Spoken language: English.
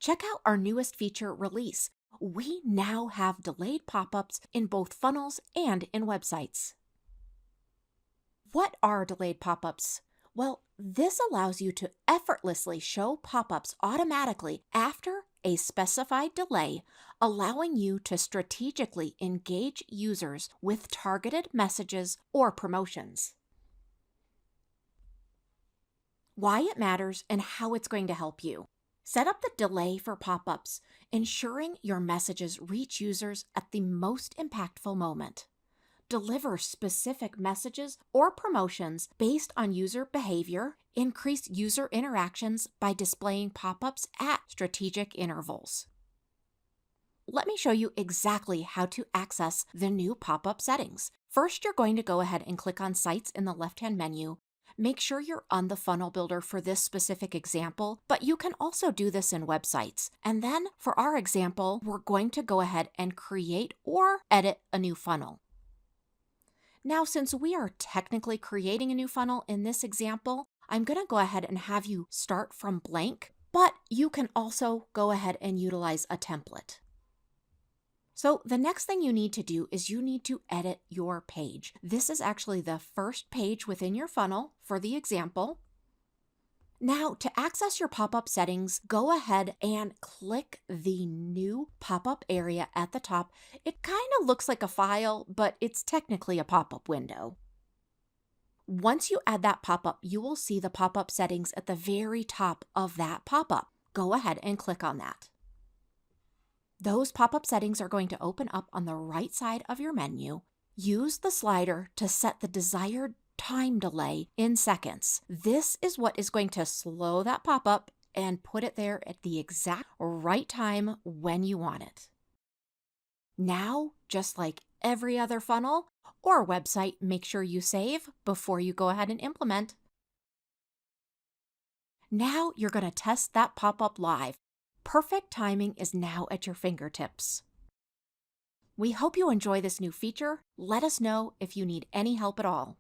check out our newest feature release. We now have delayed pop-ups in both funnels and in websites. What are delayed pop-ups? Well, this allows you to effortlessly show pop-ups automatically after a specified delay, allowing you to strategically engage users with targeted messages or promotions. Why it matters and how it's going to help you. Set up the delay for pop-ups, ensuring your messages reach users at the most impactful moment. Deliver specific messages or promotions based on user behavior. Increase user interactions by displaying pop-ups at strategic intervals. Let me show you exactly how to access the new pop-up settings. First, you're going to go ahead and click on Sites in the left-hand menu. Make sure you're on the funnel builder for this specific example, but you can also do this in websites. And then for our example, we're going to go ahead and create or edit a new funnel. Now, since we are technically creating a new funnel in this example, I'm going to go ahead and have you start from blank, but you can also go ahead and utilize a template. So the next thing you need to do is you need to edit your page. This is actually the first page within your funnel for the example. Now, to access your pop-up settings, go ahead and click the new pop-up area at the top. It kind of looks like a file, but it's technically a pop-up window. Once you add that pop-up, you will see the pop-up settings at the very top of that pop-up. Go ahead and click on that. Those pop-up settings are going to open up on the right side of your menu. Use the slider to set the desired time delay in seconds. This is what is going to slow that pop-up and put it there at the exact right time when you want it. Now, just like every other funnel or website, make sure you save before you go ahead and implement. Now you're going to test that pop-up live. Perfect timing is now at your fingertips. We hope you enjoy this new feature. Let us know if you need any help at all.